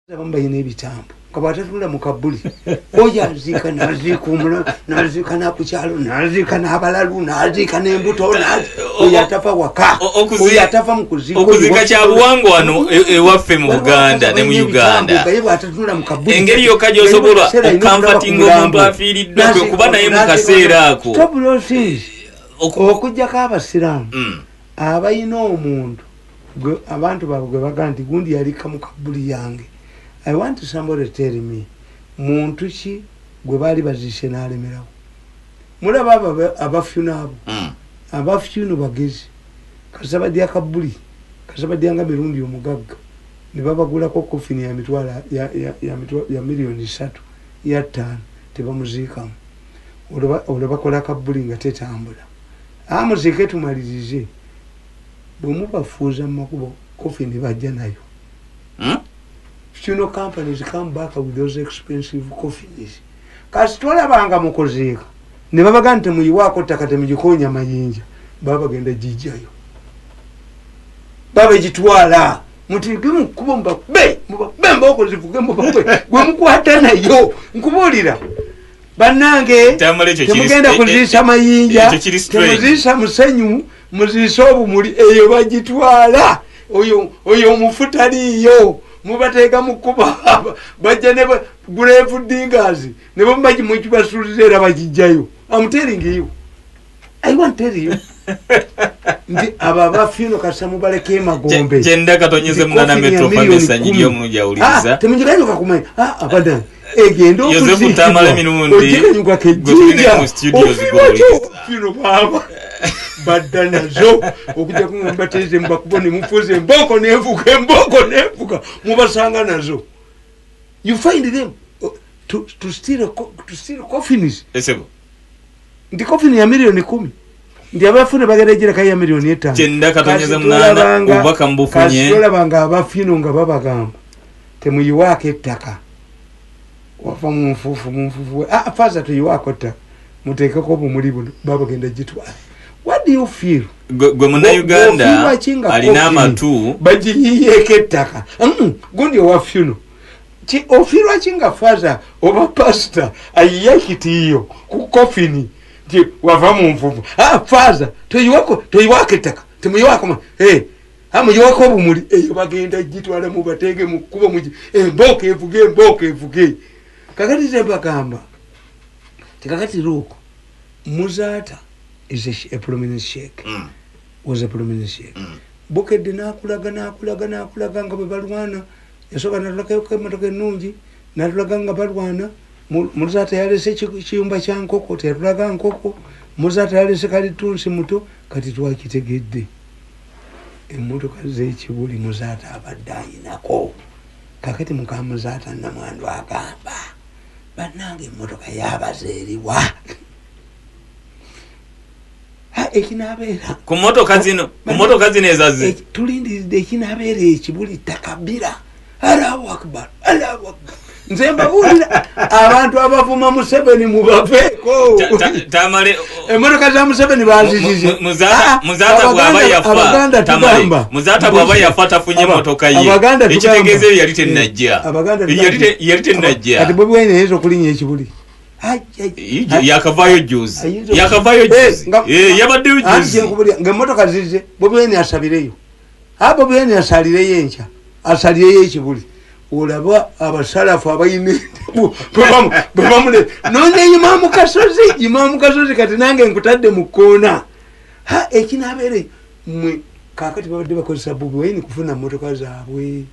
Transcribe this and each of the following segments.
Bamba yine bitambo kabatatula mukabuli oya zika nazika na kuchalo nazika na abalalu nazika nembuto oya tafa waka oya tafa mukuzika okuzika kya buwango wano ewaffe mu Buganda ne mu Uganda engeri yokka gy'osobola okamfatinga omuntu afiiriddwe kwe kuba naye mu kaseera ako okujjako abasiraamu abayina omuntu abantu baabwe baga nti gundi yalika mu kabuli yange. I want somebody to tell me muntu ki gwe bali bazishe nalemerawo mulaba abafyuna abo abafyunu bagezi kasabadi akabuli kasabadi anga mirundi omugagga ne babagulako kofini ya mitwala ya milioni 3 ya 5 tebamuzikamu olwo bakola akabuli nga tetambula amuzike tumalizize bwe mubafuuza makubo kofini bajja nayo funeral companies come back with those expensive coffins. Kasitola banga mukozeka. Ne babaga nti muyiwako takate mujikonya mayinja. Baba genda jijayo. Baba jitwala. Mutigi mukubo mbabe. Mubabe mboko zivuge mbabe. Gwe mukwata nayo. Nkubulira. Banange temugenda kuzisa mayinja. Temuzisa musenyu. Muzisa obumuli eyo bagitwala. Oyo mufutaliyo. Mubateka mukuba bajja ne grave diggers ne bambaji mukibasuulira bajijayo. I'm telling you. I want to tell you. Ndi ababa fino kasamu baleke magombe. Jenda katonyeze mnana metro famesa nyinyo mnuja uliza. Temunjikanyo kakumanya. Abadan. Egendo Yosefu Tamale minundi. Ojika kejija. Mu studios go. Fino baba. Badana zo okuja kumbateze mbakubone mufuze mboko nevuka mubasanga nazo. You find them to steal coffins. Esebo ndi coffin ya milioni 10 ndi abafune bagerejera kai ya milioni 5 jenda katonyeza mnana ubaka mbufunye kasola banga abafino nga babagamba temuyiwake ettaka wafa mumfufu faza tuyiwako ttaka mutekeko obumuli buno babagenda jitwala. What do you feel? Gwe muna Uganda alina amatu bajiyeke ettaka gundi owafyuno ki ofirwa kinga faza oba pastor ayiyekitiyo ku kofini ti wava mu nvuvu faza toyiwako ettaka temuyiwako amuyiwako obumuli eyo bagenda jitwala mu batege mu kubo mu emboka evuge kakati zembagamba tekakati ruko muzata is a prominent sheikh. Was a prominent sheikh. Boke de nakulaga nga bebalwana yasoka natulaka motoka nungi natulaga nga balwana muzata yalese kiyumba kya nkoko tetulaga nkoko muzata yalese kali tunsi muto kati twakitegedde emmotoka z'ekibuli muzata abadde nako kakati mukamuzata namwandu agamba bannange emmotoka yabazeeriwa ekinabera kumotoka zino ezazi tulindiridde ekinabera ekibuli takabira Allahu akbar nze mbabulira abantu abavuma Museveni mubafeeko tamale emmotoka za Museveni bazizize muzata bwaba yafa tamale muzata bwaba yafa tafunye motoka ye ekitegeeze yali tenajja kati Bobi Wine yezo kulinya ekibuli yakavayo juzi yabadde ujuzi nga motoka zize Bobi Wine asabireyo Bobi Wine asalireyo encha asalireyo ekibuli olaba abasalafu abayine bamule nonye imamu kasozi kati nange nkutadde mu koona ekinabere mwe kakati babadde bakozesa Bobi Wine kufuna motoka zaabwe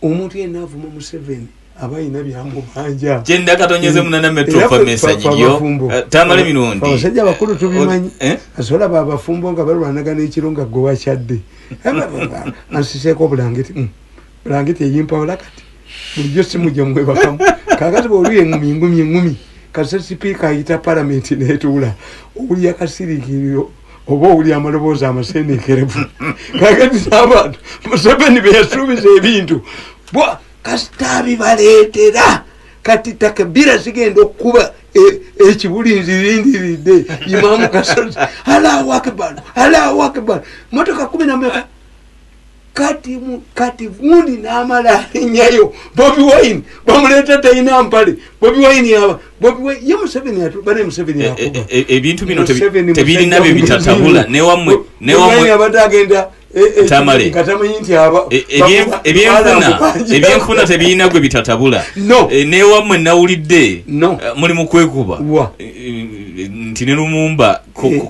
omuntu yenna avuma Museveni abayina byamubanja jenda katonyeze munana metro famesa nyinyo tamale minundi abasajja bakulu tubimanyi asola babafumbo nga balwanagana ekironga gowa kyadde ansiseko bulangiti eyimpawula kati bulijjo simujja mwebakamu kakati bwoluye ngumi kasa sipiika ayita parliament netuula owuli akasirikiriro oba owuli amaloboozi amasendekerevu kakati n'abantu Museveni beyasuubiza ebintu kasitabi baleetera kati takabira zigenda okuba ekibuli nzirindiridde imamu kasozi Allahu akbar motoka 10 kati gundi n'amala alinyayo Bobi Wine bamuleta talina mpale Bobi Wine yaba Bobi Wine ye Museveni atubane Museveni yakuba ebintu bino tebirina bye bitatabula ne wamwe abadagenda tamale katamanyi nti aba ebyenfuna tebirina gwe bitatabula ne wamwe nawulidde muli mu kwekuba nti ne Lumumba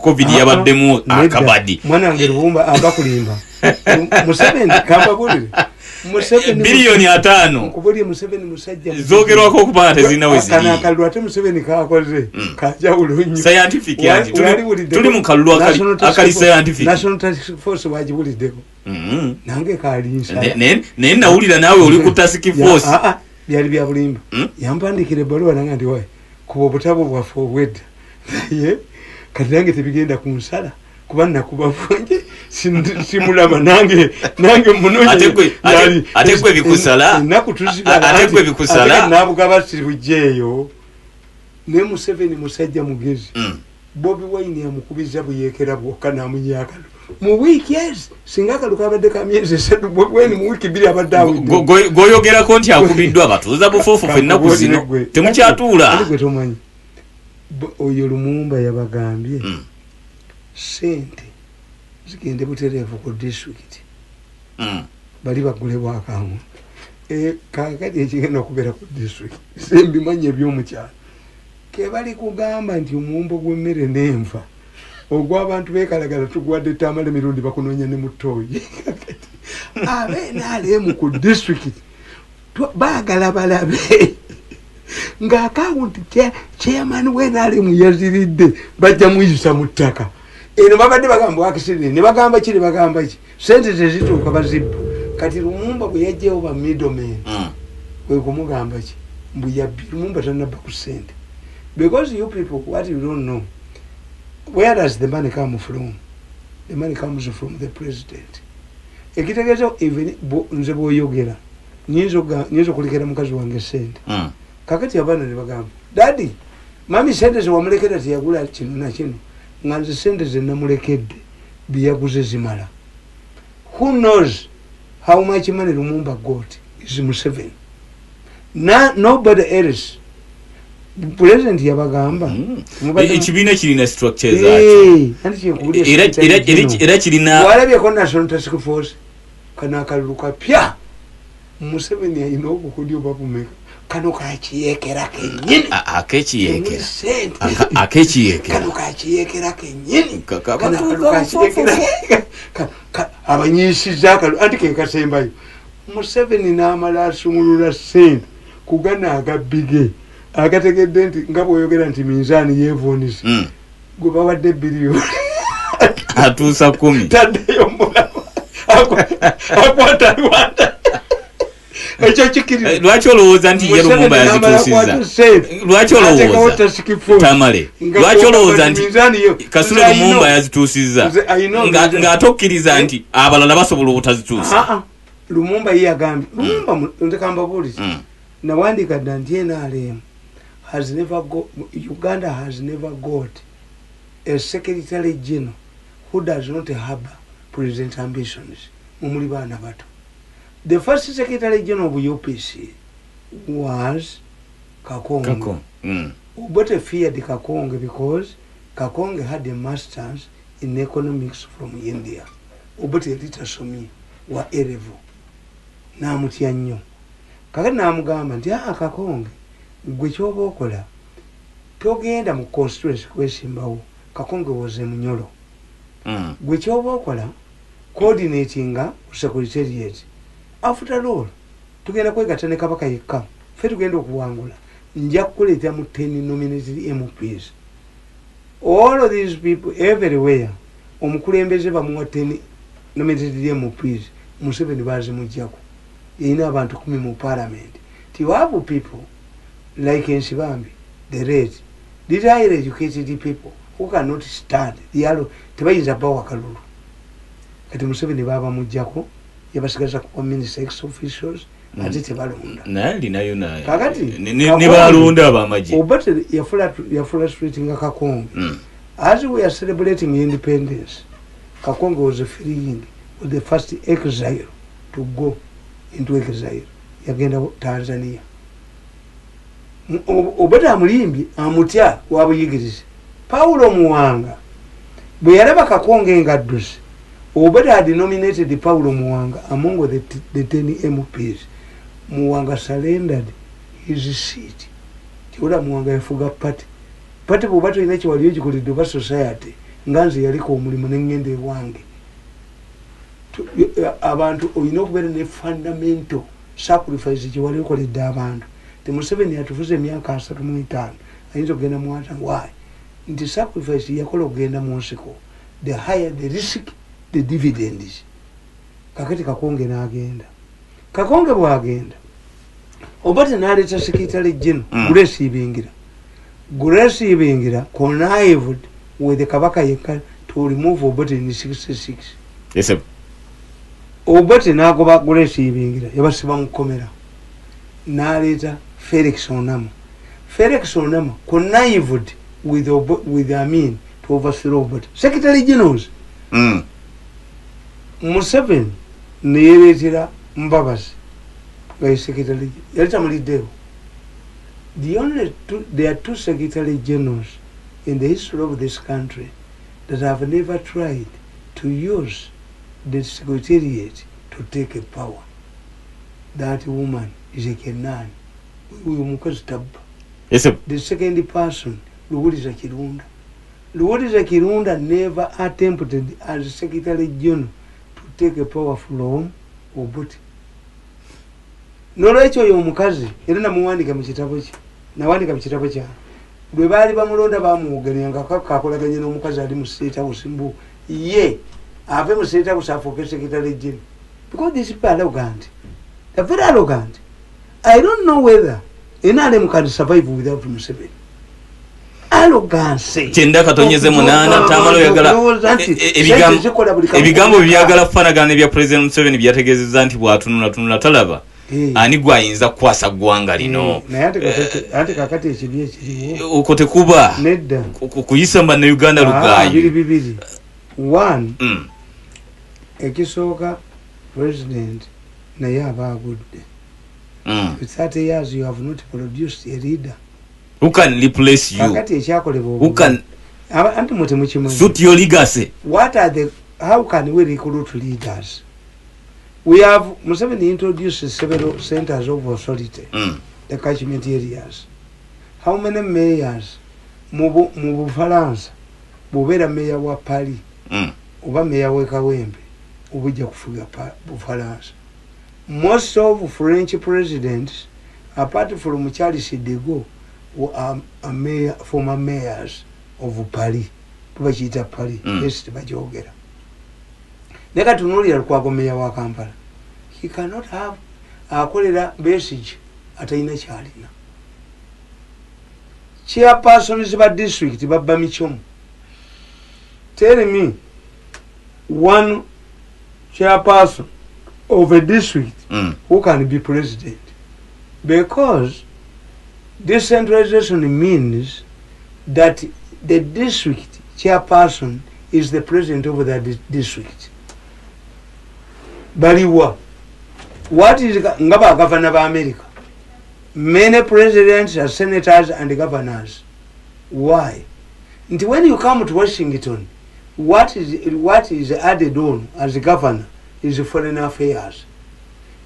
covid yabaddemu akabadi mwanange Lumumba agakulimba Museveni kambabulire Museveni biliyoni 5 kubuli Museveni musajja zogerwako okubanga tezina wezi kana kalwa te Museveni kakoze kajawulo nnyo scientific yanti tuli mu kalwa akali scientific National Task Force wajibulideko nange kalinsa ne nawulira nawe uli ku task force byali bya bulimba yampandikire baluwa nange ndi wae kuba obutabo bwaffe obwedda ye kati nange tebigenda kunsala kuba nakubavunje simulama nange munonye atekwe bikusala atekwe bikusala nabugaba sibujeyo ne Museveni musajja mugezi Bobi Wine yamukubiza buyekera bwokka namunyaka mu weekends singa kalukabadde ka myezi 3 Bobi Wine mu wiki 2 abaddawo goyogera ko nti akubiddwa abatuuza bufufu fenna kuzino temukyatuula aligwe tomanyi oyo Lumumba yabagambye sente zigende butereevu ku district bali bagule bwakamu kakati ekigenda okubeera ku district sembimanye ebyomukyalo ke bali kugamba nti omumbo gw'emmere n'enva ogw'abantu beekalagala tugwadde tamale mirundi bakunoonya ne mutoyi abenaaleemu ku district baagala balabe ng'akawunti chairman w'enaaleemu yaziridde bajja muyisa mu ttaka eno babadde bagamba wakisirire ne bagamba ki sente tezituuka bazibba kati Lumumba bwe yajjayo ba middleman kwe kumugamba ki mbu yabbi Lumumba tanabba ku sente because you people what you don't know where does the money come from? The money comes from the president. Ekitegeeza even nze bw'oyogera nyinza okulekera mukazi wange sente kakati abaana ne bagamba daddy mami sente ze wamulekera teyagula kino na kino nga nze sente ze namulekedde byeyaguze zimala. Who knows how much money Lumumba got is Museveni. Nobody else. President yabagamba ekibina kirina structure zaakyo era kirina walabyeko National Task Force kana akaluka pya Museveni ayina obukudi obabumeka kano kakiyekera kenyini akekiyekera kano kakiyekera kenyini abanyisiza akalu anti kekasembayo Museveni n'amala asumulula sente kugana agabige akategedde nti nga bw'oyogera nti minzaani yeevuunisa gwe bawadde biliyoni atuusa 10 taddeyo mulaba akwata Rwanda ekyo kikiri lwaki olowooza nti ye Lumumba yazituusizza lwaki olowooza tamale lwaki olowooza nti Kasule Lumumba yazituusizza ng'atokkiriza nti abalala basobola obutazituusa Lumumba ye yagambye Lumumba ntekamba bulizi nawandika dda nti NRM has never got, Uganda has never got a secretary general who does not harbor president ambitions. Mumulibana bato. The first secretary general of UPC was Kakonge. Obote feared Kakonge because Kakonge had a master's in economics from India. Obote litasomi wa A-level. Namutya nnyo. Kakati namugamba nti Kakonge gwe kyoba okola togenda mu constituency kwesimbawo. Kakonge was Munyolo. Gwe kyoba okola coordinatinga secretariat. After all tugenda kwegatta ne Kabaka yekka ffe tugenda okuwangula nja kukuleeta mu 10 nominated MPs. All of these people everywhere omukulembeze bamuwa 10 nominated MPs. Museveni bazimujjako yina abantu 10 mu parliament. You have people like Nsibambi, the red, these highly educated people who cannot stand the yellow tebayinza bawa kalulu. Kati Museveni baba mujjako yabasigaza kuba minister ex officials ate tebalonda. Nali nayo naye. Kakati ne balonda abamaji. Obate yafula streeting Kakonge. As we are celebrating independence, Kakonge was freeing with the first exile to go into exile. Yagenda Tanzania. Obata amulimbi amutya wabuyigirize. Paulo Muwanga bwe yalaba Kakonge ngaddusi. Obata had nominated Paulo Muwanga among the 10 MPs. Muwanga surrendered his seat. Tiwula Muwanga yafuga party. Party bw'oba tolina kiwaliyo kikoledde oba society nga nze yaliko omulimu n'engenda ewange. Abantu olina okubeera ne fundamental sacrifice kiwaliyo koledde abantu. Museveni yatufuze emyaka 35 ayinza okugenda mu wata why nti sacrifice yakola okugenda mu nsiko the higher the risk the dividends. Kakati Kakonge n'agenda. Kakonge bw'agenda Obata n'aleeta secretary general Grace Ibingira connived with the Kabaka Yekka to remove Obata in 66. Yes, sir. Obata n'agoba Grace Ibingira yabasiba mu kkomera n'aleeta Felix Onama. Felix Onama connived with Amin to overthrow Obata. Secretary Generals. Museveni neyereetera Mbabazi by Secretary General. There are 2 Secretary Generals in the history of this country that have never tried to use the Secretariat to take a power. That woman is a Kenan. Yes, sir. The second person, Luwuliza Kirunda. Luwuliza Kirunda never attempted as Secretary General to take a power from Obote. Nolwekyo oyo omukazi era namuwandika mu kitabo kye. Nawandika mu kitabo kya. Bwe baali bamulonda bamuwoganyanga kakolaganye n'omukazi ali mu State House mbu ye ave mu State House afuuke Secretary General. Because these people are arrogant. They're very arrogant. I don't know whether NRM can survive without Museveni. Arrogance. Chenda katonyeze munana tamalo yagala ebigambo byagala kufanagana ebya President Museveni byategezeza nti bwatunula talaba. Ani gwayinza kwasa gwanga lino. Ate kakati ekibi ekiriwo. Ukote kuba. Nedda. Kuyisa mba Uganda lugayi. Bibiri. One. Ekisooka president naye aba agudde. For 30 years you have not produced a leader. Who can replace you? Who can suit your legacy? How can we recruit leaders? We have Museveni introduced several centers of authority, the catchment areas. How many mayors? Mubu Faransa, Bubera mayor wa Paris, Uba mayor wa Kawembe, Ubuja kufuga Faransa. Most of French presidents, apart from Charles de Gaulle, were former mayors of Paris. Tubachita Paris, yes, Bajogera. Neka tunulira kwa meya wa Kampala. He cannot have akolera message ataina kyalina. Chairpersons ba district babba michomo. Tell me one chairperson of a district who can be president, because decentralization means that the district chairperson is the president of that district. Baliwa, what is ngaba governor of America? Many presidents are senators and governors. Why? And when you come to Washington, what is added on as a governor is foreign affairs.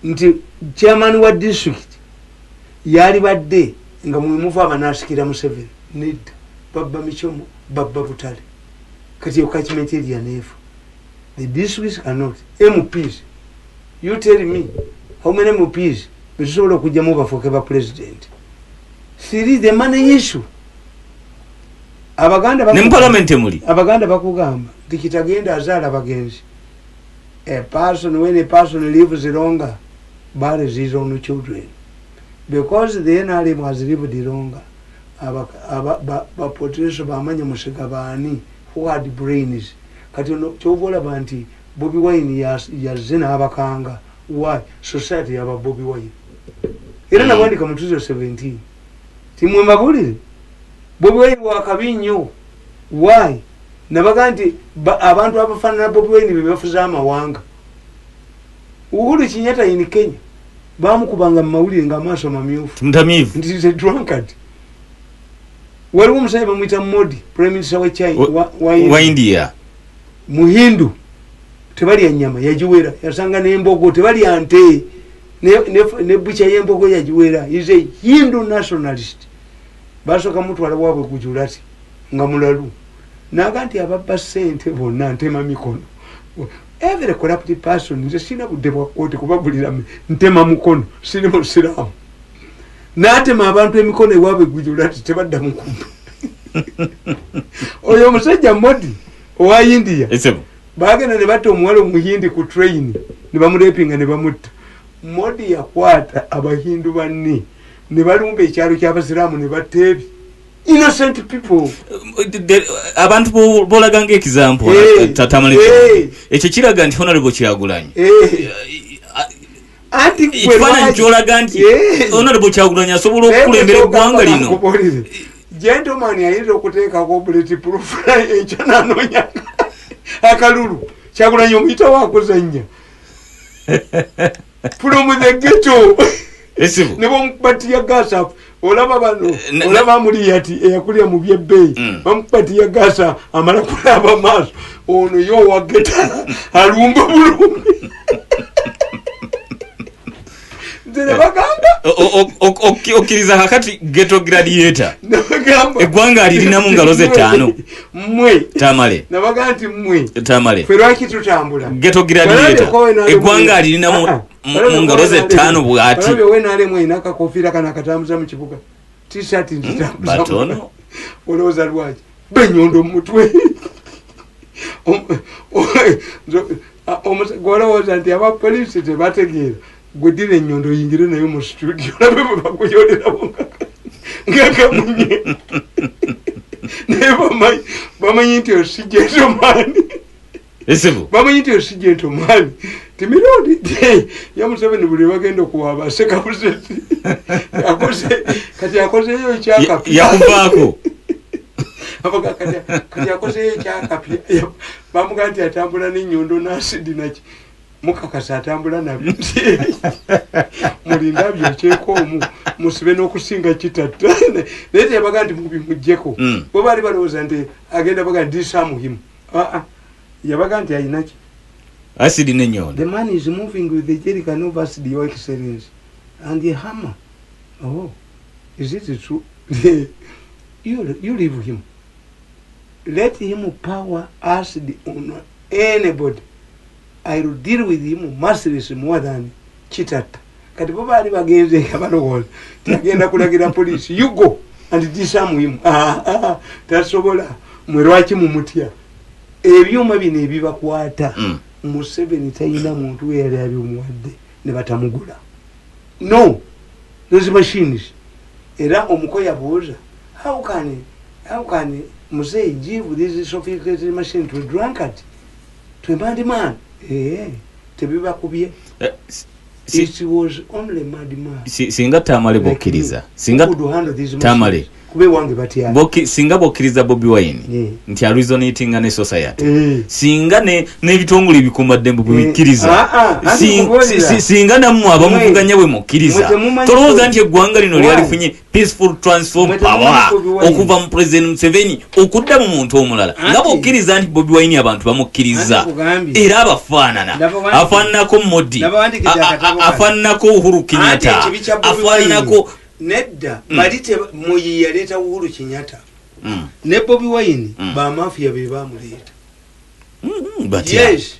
Nti chairman wa district yali badde nga muimuva abanasikira Museveni need babba michomo babba butale kati catchment area nefu. The districts cannot. MPs, you tell me how many MPs bisobola okujjamu bafuuke ba president? Siri the money issue. Abaganda parliament emuli abaganda bakugamba tikitagenda azaala bagenzi. A person, when a person lives longer, buries his own children. Because the NRM has lived longer, potential bamanya musigabani who had brains. Kati chovola banti Bobi Wine yazina abakanga. Why? Society yaba Bobi Wine. Era na wandika mu 2017. Timwe mabulire. Bobi Wine wakabi nnyo. Why? Nabaga nti abantu abafaanana Bobi Wine bebafuza amawanga. Uhuru Kenyatta in Kenya bamukubanga mu mawulire ng'amaaso mamyufu nti is a drunkard. Waliwo omusajja bamuyita Modi, prime minister wa China wa India, muhindu, tebalya nnyama yagiwera, yasanga n'embogo tebalya nte ne bucha y'embogo yagiwera. Is a Hindu nationalist. Basooka mutwala waabwe Gujarati nga mulalu naga nti ababba ssente bonna ntema mikono. Every corrupt person nze sina budde bwa kooti kubagulira ntema mukono, siri musiraamu. N'atema abantu emikono ewaabwe Gujarati tebadda mukumba. Oyo omusajja Modi owa India baagenda ne batta omuwala omuhindi ku train ne bamulepinga ne bamutta. Modi yakwata abahindu banne ne balumba ekyalo ky'abasiraamu ne batta innocent people. Abantu bolaga ng'example tatamale ekyo kiraga nti honorable Kyagulanyi ekifaananyi kyolaga nti honorable Kyagulanyi asobola okukulembera eggwanga lino. Gentleman ayinza okuteekako bulletproof ekyo nanoonya akalulu Kyagulanyi omuyita waakuzannya from the ghetto ne bamukubatiya gasa. Olaba bano olaba muri ati eyakulya mu byebbeeyi bamukubatiya gasa amala kulaba maaso ono yo wageta alumba bulumbi. Nzere bagamba okkiriza kakati ghetto gladiator eggwanga alirina mu ngalo ze ttaano mmwe Tamale nabaga nti mmwe Tamale ffe lwaki tutambula ghetto gladiator eggwanga alirina mu ngalo ze ttaano bw'ati. Wenaalemu ayina akakofiira kana akatambuza mu kibuga t-shirt ntitambuza batono olowooza lwaki benyondo mu mutwe gwolowooza nti abapoliisi tebategeera gwedira enyondo yingire nayo mu studio nabe bwe bakuyolerawo ngakamunye naye bamanyi nti osijentomani bamanyi nti osijentomani timirundi ya Museveni buli bagenda okuwaba aseka buseti kati yakozeyo ekyakapya yakuvaako kati yakozeyo ekyakapya bamuga nti atambula n'ennyondo n'asidi naki mukakasa atambula nabyo mulinda byokyeko omu musibe n'okusinga kitatta naye teyabaga nti mubimuggyeko bo baali balowooza nti agenda baga nti disamuhimu yabaga nti ayinaki acid n'ennyondo. The man is moving with the jerrycan of acid, your excellence, and the hammer. Oh, is it true? You leave him. Let him power acid on anybody. I will deal with him mercilessly more than Chitata. Kati bo baali bagenze abalowooza tagenda kulagira police. You go and disarm him. Tasobola mwe lwaki mumutya. Ebyuma bino ebibakwata. Museveni tayina muntu yali ali omuwadde ne batamugula. No, those machines. Era omukoya booza. How can Museveni give this sophisticated machine to a drunkard? To a bad man? Tebiba kubye. It was only mad man. Singa Tamale bokkiriza. Singa Tamale. Kube wange batya. Singa bokkiriza Bobi Wine. Nti a resonating ne society. Singa n'ebitongole bikumadde mu bikkiriza. Singa namwe abamuvuganya bwe mukkiriza. Tolowooza nti eggwanga lino lyalifunye peaceful transform power okuva mu President Museveni okudda mu muntu omulala. Nga bokkiriza nti Bobi Wine abantu bamukkiriza. Era abafaanana. Afaananako Modi. Afaananako Uhuru Kenyatta. Afaananako nedda balite moyi yaleta Uhuru Kenyatta ne Bobi Wine ba mafia be bamuleeta. Yes,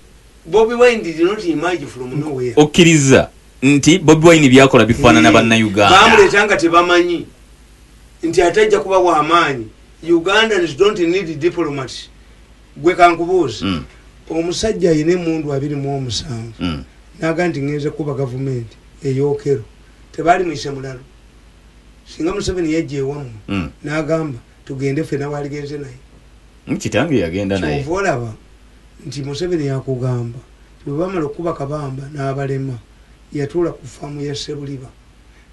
Bobi Wine did not emerge from nowhere. Okkiriza nti Bobi Wine byakola bifaanana banna Uganda bamuleeta nga tebamanyi nti atajja kuba wa amaanyi. Ugandans don't need diplomats. Gwe kankubuuza omusajja ayina emundu 27 naga nti ngenze kuba gavumenti eyokero tebali mwise mulalo. Singa Museveni yajja ewamu n'agamba tugende ffena waaligenze naye kitange yagenda naye olaba nti Museveni yakugamba bwe bamala okuba kabamba n'abalema yatuula ku faamu ya Ssebuliba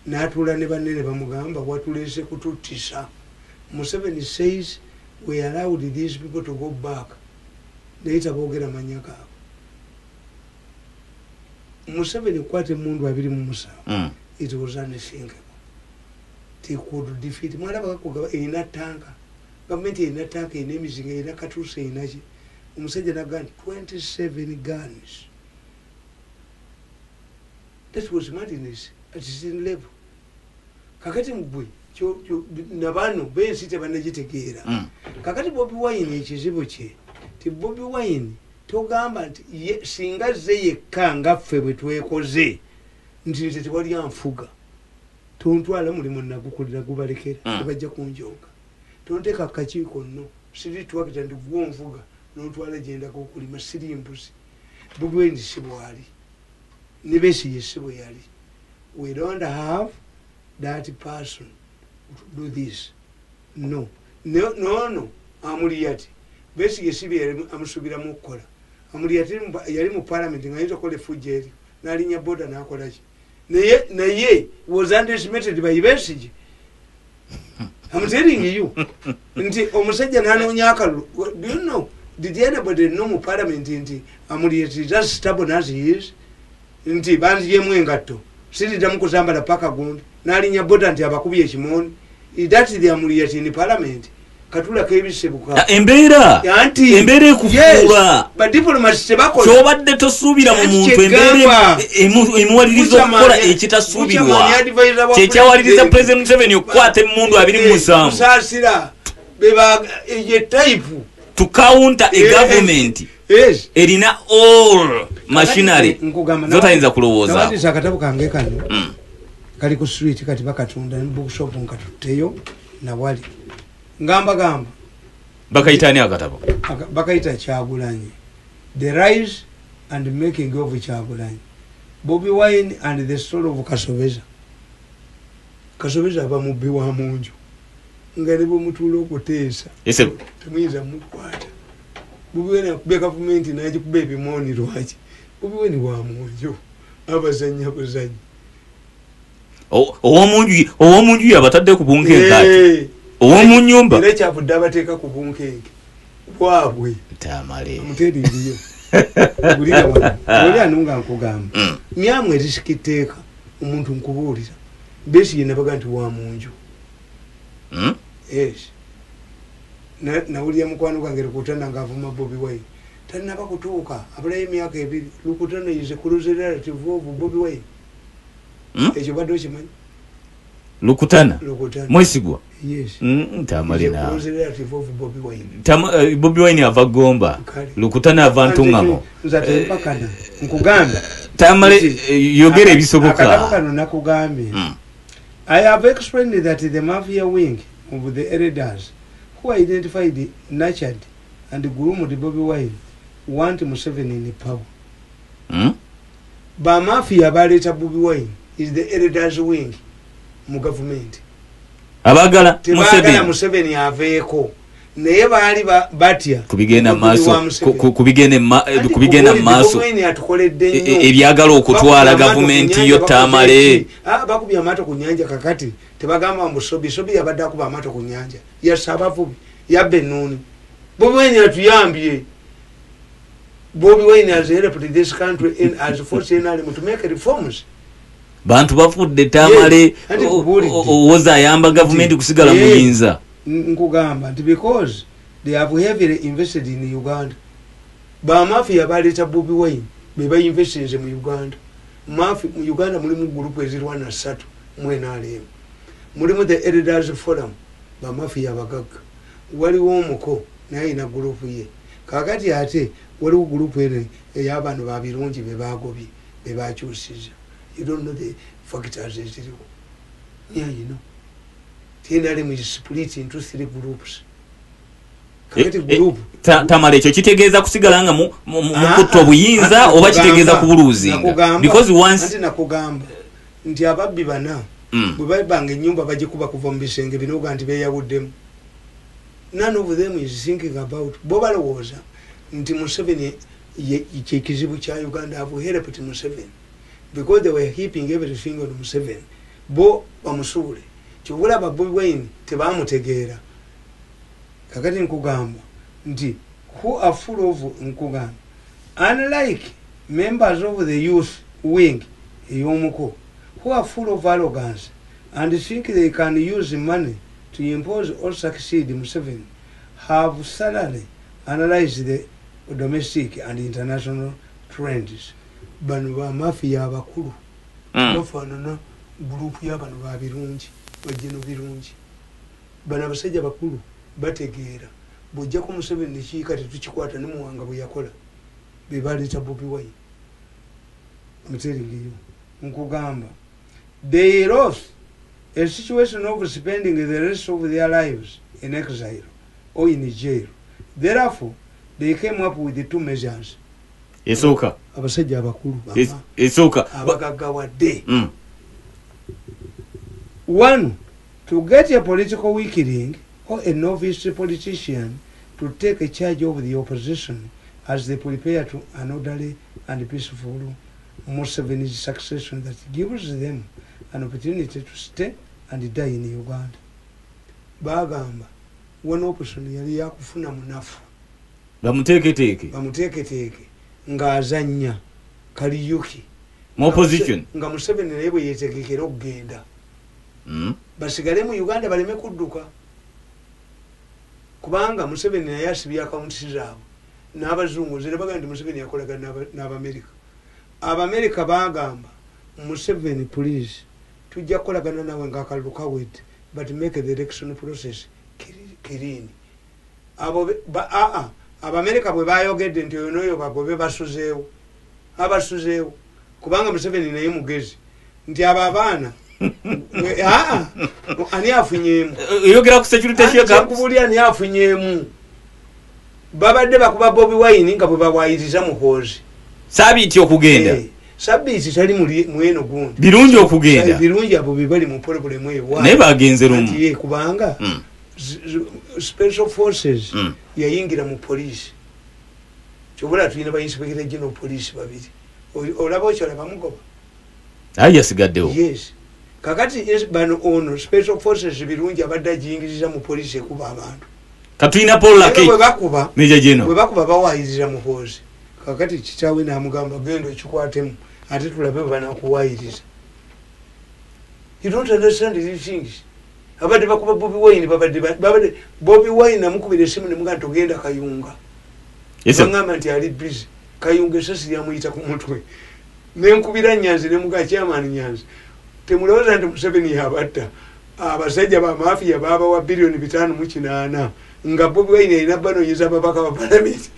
n'atuula ne banne ne bamugamba watuleese kututtisa. Museveni says we allowed these people to go back naye taboogera manya gaabwe. Museveni kwate mundu abiri mu musawo. It was unthinkable. They could defeat. Mwalaba kakugaba ina tanka. Government ina tanka ina emizinga ina katuse inachi. Umusajja na gun 27 guns. That was madness at its level. Kakati mbwe nabano bensite banagitegeera. Kakati Bobi Wine ekizibu kye. Ti Bobi Wine togamba nti singa ze yekka nga ffe bwe twekoze nti tetwali anfuga. Tontwala mulimu nagukulira gubalekera tebajja kunjonga. Tonteeka akakiiko nno siri twakita ndi gwonvuga nontwala genda kokulima siri mbuzi. Bobi Wine si bwali ne Besigye si bwe yali. We don't have that person to do this. No. Amuliyati Besigye si bye amusubiramu okukola. Amuliyati yali mu parliament ng'ayinza okukola efujja eri n'alinnya boda n'akola ki. Naye was underestimated by Besigye. I'm telling you. Nti omusajja n'anoonya akalulu. Do you know? Did anybody know mu parliament nti Amuliyati is as stubborn as he is? Nti banziyemu engatto. Siriddamu kuzambala paka gundi. N'alinnya boda nti abakubye ekimooni. That is the Amuliyati in parliament. Katula kebisebuka embeera ekufuula kyobadde tosuubira mu muntu embeera emuwaliriza okukola ekitasuubirwa kyekyawaliriza President Museveni okukwata emmundu 27 to counter a government erina all machinery zotayinza kulowooza. Akatabo kange kano kali ku street kati bakatunda bookshop nkatutteyo nawali ngamba bakayitani akatabo bakayita Kyagulanyi, The Rise and Making of Kyagulanyi, Bobi Wine and the Story of Kasobeza abamubbi wa munju nga ne bumutuula okuteesa temuyinza mukwata. Bobi Wine akubye gavumenti n'agikuba ebimooni lwaki? Bobi Wine wa munju abazanya buzanyi owomunju yabatadde ku bunkenke owomu nyumba era kyavudde abateeka ku bunkenke bwabwe tamale muteriiriyo gulira wano oli anunga nkugamba nyamu erisikiteeka omuntu nkubuulira Besigye nabaga nti wa munju yes nawulira mukwano gwange Lukutana ng'avuma Bobi Wine tanaba kutuuka abulayo emyaka 2. Lukutana is a close relative of Bobi Wine. Ekyo badde okimanyi? Lukutana mwesigwa. Yes. Tamale na Bobi Wine ava Gomba, Lukutana ava Ntungamo. Nzate mpakana nkugamba Tamale yogere ebisoboka. Akatabo nakugambe. I have explained that the mafia wing of the elders who identified, nurtured and groomed Bobi Wine want Museveni in power. Ba mafia baleta Bobi Wine is the elders wing mu government. Abagala Museveni aveeko naye baali batya kubigenda maaso ebyagala okutwala gavumenti yo Tamale bakubya amaato ku nnyanja kakati tebagamba musobi yabadde akuba amaato ku nnyanja yasaba vubi yabbe nnuuni. Bobi Wine atuyambye. Bobi Wine has helped this country as force to make reforms. Bantu bafudde Tamale owoza ayamba gavumenti kusigala muyinza. Nkugamba nti because they have heavily invested in Uganda. Ba mafia baleta Bobi Wine be invested mu Uganda. Mu Uganda mulimu group ezirwana 3 mwenalemu. Mulimu the Elders Forum ba mafia bagaga. Waliwo omuko naye ina group ye. Kakati ate waliwo group ene ey'abantu babirungi be bagobye be bakyusiza. You don't know the factors as you know. Yeah, you know. TNRM is split into 3 groups. Tamale ekyo kitegeeza kusigala nga mukutta obuyinza oba kitegeeza kubuluuzinga because once nakugamba nti ababbi bana bwe babanga ennyumba bagikuba kuva mu bisenge binoga nti beeyawuddemu. None of them is thinking about bo balowooza nti Museveni kyekizibu kya Uganda have helped Museveni because they were heaping everything on Museveni. Bo bamusuule kyobulaba Bobi Wine tebamutegeera. Kakati nkugamba nti who are full of nkugamba unlike members of the youth wing eyomuko who are full of arrogance and think they can use money to impose or succeed Museveni have thoroughly analyzed the domestic and international trends. Bano ba mafia abakulu bafanana group y'abantu ba birungi bajeno birungi bano abasajja bakulu bategeera bojja ku Museveni kiika tetukikwata ne muwanga bwe yakola bebaleta Bobi Wine muteringiyo nkugamba they lost a situation of spending the rest of their lives in exile or in jail. Therefore they came up with the two measures. Esoka abasajja abakulu esoka abagagawadde. One, to get a political weakling or a novice politician to take charge of the opposition as they prepare to an orderly and peaceful Museveni's succession that gives them an opportunity to stay and die in Uganda. Bagamba one option yali yakufuna munafu bamuteeketeke ng'azannya kaliyuki mu opposition nga Museveni naye bwe yeetegekera okugenda basigale mu Uganda baleme kudduka kubanga Museveni naye asibye akawunti zaabwe n'abazungu zire bagamba nti Museveni yakolagana n'Abamerika. Abamerika bagamba Museveni please tujja kukolagana nawe ng'akalulu kawedde but make the election process clean. Abamerika bwe bayogedde nti oyo n'oyo bagobe basuzeewo abasuzeewo kubanga Museveni naye mugezi nti abo abaana ani afunyeemu yogera ku security check kubuli ani afunyeemu babadde bakuba Bobi Wine nga bwe bawaayiriza muhoozi sabiiti okugenda sabiiti tali mweno gundi birungi okugenda birungi abo bibali mu problem ewa naye bagenze lumu kubanga special forces yayingira mu police kyobula tulina ba inspector general police babiri olaba okyolaba mugoba ayi yasigaddewo yes kakati bano ono special forces birungi abadde agiyingiriza mu police ekuba abantu katulina Paul Lake bwe bakuba meja jeno bwe bakuba bawaayiriza muhoozi kakati kitaawe n'amugamba genda ekikwatemu ate tulabe banakuwaayiriza. You don't understand these things. Abadde bakuba Bobi Wine babadde Bobi Wine amukubira esimu ne mugamba togenda Kayunga bangamba nti ali busy Kayunga esasi yamuyita ku mutwe nenkubira Nyanzi ne mugamba chairman Nyanzi temulowooza nti Museveni yabatta abasajja ba mafia baba wa bilioni 5.8 nga Bobi Wine alina banoonyeza ababaka ba palamenti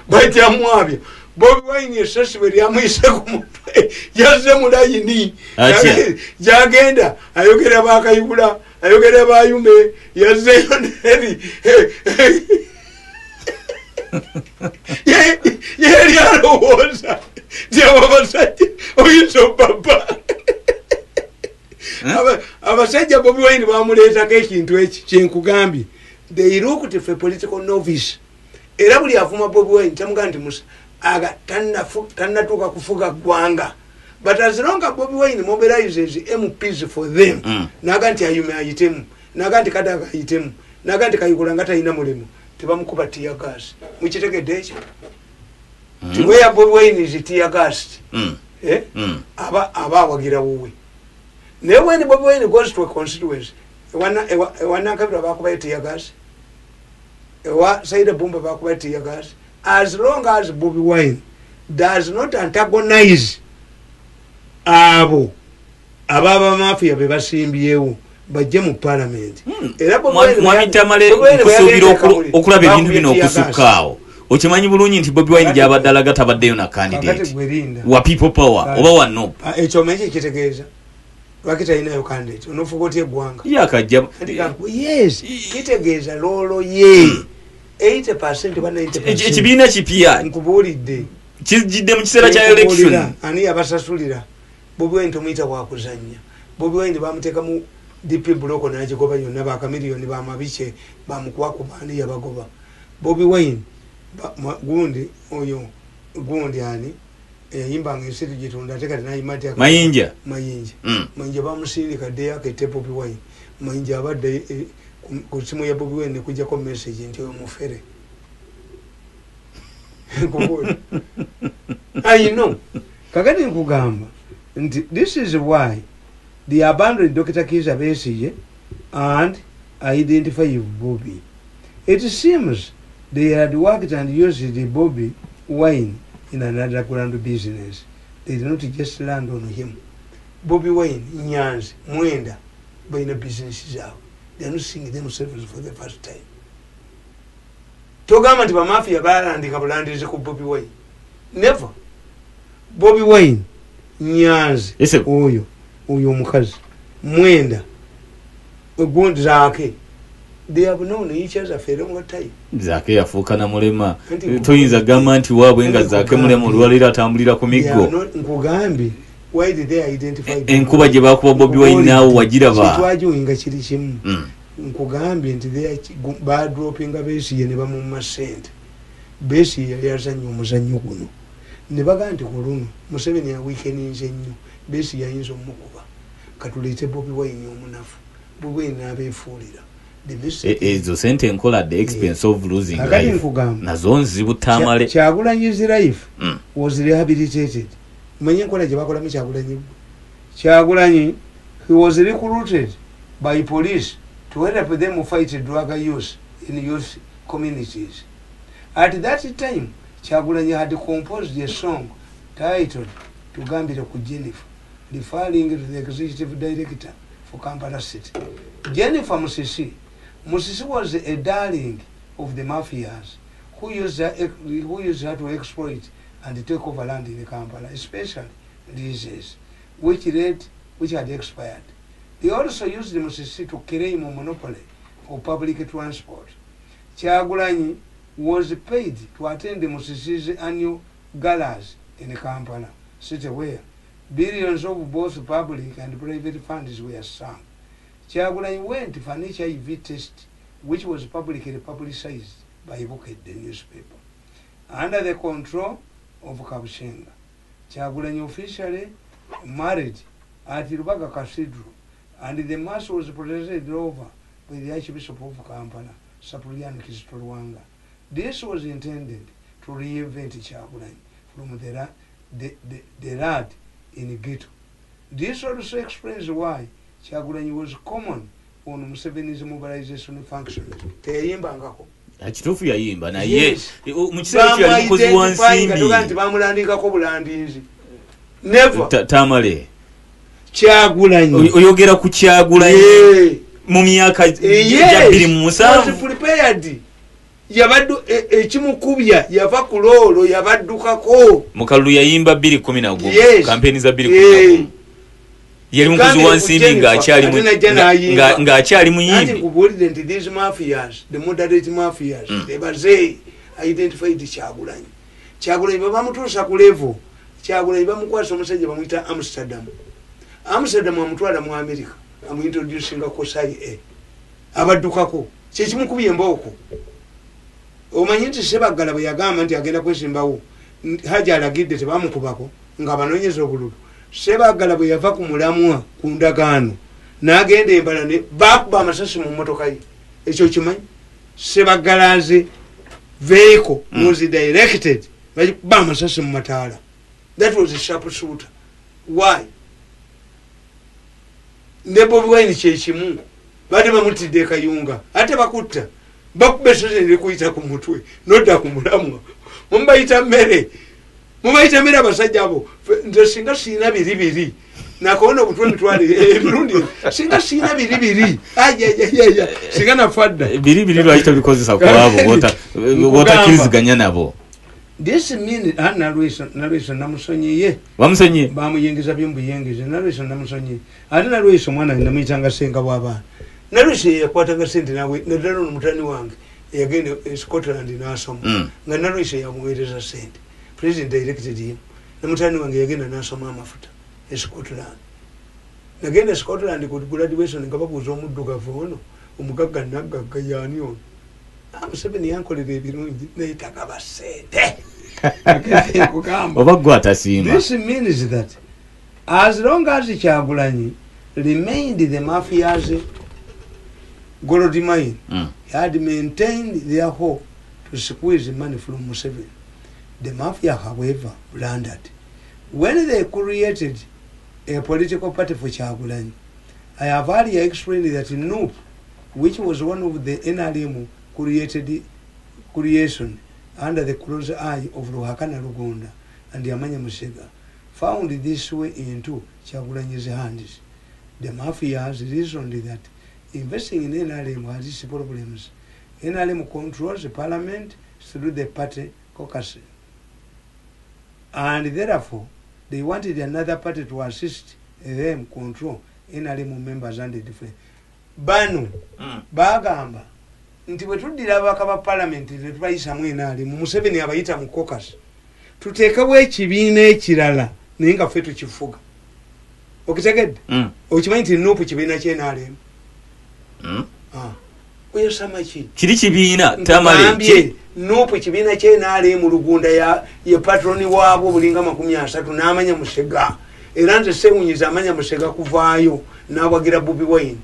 bajja mwabyo Bobi Wine esasi bwe lyamuyise ku mutwe yazze mu layini jagenda ayogera bakayibula ayogera bayume yazzeyo neri yeri alowooza nti abasajja oyinza baba abasajja Bobi Wine bamuleetako ekintu eki kyenkugambye they looked for a political novice era buli avuma Bobi Wine tamugamba nti musa aga tannatuuka kufuga ggwanga but as long as Bobi Wine mobilizes MPs for them naga nti ayume ayitemu naga nti kadaga ayitemu naga nti kayigula nga talina mulemu tebamukuba tear gas mukitegedde ekyo tiweya Bobi Wine is tear gas aba awagira wuwe naye when Bobi Wine goes to a constituency wanakabira bakuba tear gas ewa Saida Bumba bakuba tear gas as long as Bobi Wine does not antagonize abo ababa mafia be basimbyewo bajje mu parliament era mwabitamale kusuubira okulaba ebintu bino okusukaawo okimanyi bulungi nti Bobi Wine gyabadde alaga tabaddeyo na candidate wa people power oba wa NOP ekyo menye kitegeeza lwaki talinayo candidate onofuga otya eggwanga yakajja yes kitegeeza loolo ye 80% ba 90% ekibiina kipya nkubuulidde kijidde mu kiseera kya election ani yabasasulira Bobi Wine tomuyita bwakuzannya Bobi Wine bamuteeka mu DP block n'agigoba yonna bakamiliyoni bamabice bamukubakuba ani yabagoba Bobi Wine gundi oyo gundi ani yimbanga ensitu gitunda ate kati nayimati mayinja mayinja bamusindika dde yakette Bobi Wine mayinja abadde ku simu ya Bobi Wine kujjako message nti oyo mufere I know kakati nkugamba nti this is why they abandoned Dr. Kizza Besigye and identified Bobby. It seems they had worked and used the Bobby Wine in another grand business. They did not just land on him. Bobby Wine, Nyanzi, Mwenda, but in a business out. They are not seeing themselves for the first time. Togama nti mafia balandika bulandize ku Bobby Wine. Never. Bobby Wine, Nyanzi, oyo mukazi, Mwenda, Gundi Zake. They have known each other for a long time. Zake yafuuka na mulema. Toyinza gamba nti waabwe nga Zake mulema olwalira atambulira ku miggo. Nkugambe, why did they identify? Enkuba gye bakuba Bobby Wine naawe wagiraba. Kitwajuwinga kiri kimu. Nkugambe nti badropinga Besigye ne bamumma ssente. Besigye yali azannya omuzannyo guno. Ne bagamba nti ku luno Museveni awiikeninze nnyo. Besigye ayinza omukuba. Katuleete Bobby Wine omunafu. Bobby Wine n'abeefuulira. Ezo sente nkola the expense of losing life. Nazo nzibu tamale. Kyagulanyi's life was rehabilitated. Mwenye nkola gye bakola mu Kyagulanyi. Kyagulanyi, he was recruited by police to help them fight drug use in youth communities. At that time, Kyagulanyi had composed a song titled Tugambire ku Jennifer, referring to the executive director for Kampala City. Jennifer Musisi was a darling of the mafias who used her to exploit and take over land in Kampala, especially leases, which had expired. They also used the Musisi to claim a monopoly for public transport. Kyagulanyi was paid to attend the Musisi's annual galas in Kampala, city where billions of both public and private funds were sunk. Kyagulanyi went for an HIV test, which was publicly publicized by Buked, the newspaper. Under the control of Kabushenga, Kyagulanyi officially married at Rubaga Cathedral, and the mass was presided over by the Archbishop of Kampala, Cyprian Kizito Lwanga. This was intended to reinvent Kyagulanyi from the lad in the ghetto. This also explains why Kyagulanyi was common on Museveni's mobilization functions. Teyayimbangako. Kituufu yayimba naye mu kiseera kyo yali mukozi wa nsimbi. Nti bamulandingako bulandinzi. Never. Tamale. Kyagulanyi. Oyogera ku Kyagulanyi mu myaka ya 2007. Was prepared. Yabaddu ekimukubya yava ku loolo yabaddukako. Mukalulu yayimba 2011. Kampeni za 2011. Yali mukozi wa nsimbi ng'akyali muyimbi. Nkubulidde nti these mafias, the moderate mafias, they baze identified Kyagulanyi. Kyagulanyi bamutuusa ku level. Kyagulanyi bamukwasa omusajja bamuyita Amsterdam. Amsterdam amutwala mu America. Amuintroducinga ko CIA. Abaddukako. Kyekimukubye embooko. Omanyi nti Ssebaggala bwe yagamba nti agenda kwesimbawo Hajji alagidde tebamukubako nga banoonyeza obululu. Ssebaggala bwe yava ku mulamwa ku ndagaano n'agenda embala ne baakuba amasasi mu mmotoka ye. Ekyo kimanyi? Ssebaggala nze vehicle was directed bakuba amasasi mu mataala. That was a sharp shooter. Why? Ne Bobby Wine kyekimu bade bamutidde Kayunga ate bakutta bakuba esozi nekuyita ku mutwe nodda ku mulamwa mubayita mmere abasajja abo nze singa siina biri nakoona obutwe mitwale ebirundi singa siina biri singa nafadda biri lwakita bikozesa kwabo wotakiriziganya nabo. This means Nalweso namusonyiye bamusonyiye bamuyingiza byombuyengize Nalweso namusonyiye ate Nalweso mwana namuyitanga senga bw'abaana. Nalweso yakwatanga sente nawe naddala omutani wange yagenda Scotland n'asoma nga Nalweso yamuweereza sente. President directed him. Namutani wange yagenda n'asoma amafuta Scotland. Nagenda Scotland ku graduation nga babuuza omuddugavu ono omugagga naggagga yaani ono. Museveni yankolera ebirungi naye takaba sente. Oba gwe atasimba. This means that as long as Kyagulanyi remained the mafia's gold mine, had maintained their hope to squeeze money from Museveni. The mafia, however, blundered. when they created a political party for Kyagulanyi, I have already explained that NUP, which was one of the NRM creation under the close eye of Ruhakana Rugunda and Yamanya Musega, found this way into Kyagulanyi's hands. The mafia has reasoned that investing in NRM has its problems. NRM controls the parliament through the party caucus. And therefore, they wanted another party to assist them control NRM members and the different. Banu, Bagamba, nti bwetuddira ababaka ba parliament tetubayisa mu NRM, Museveni abayita mu caucus. Tuteekawo ekibiina ekirala naye nga ffe tukifuga. Okitegedde? Okimanyi nti NUP kibiina kye NRM? Oyosama ki? Kiri kibiina tamale. NUP kibiina kye NRM Rugunda ye patroni waabo bulinga 30 n'amanya Musega. Era nze Sewunyiza amanya Musega kuvaayo n'awagira Bobi Wine.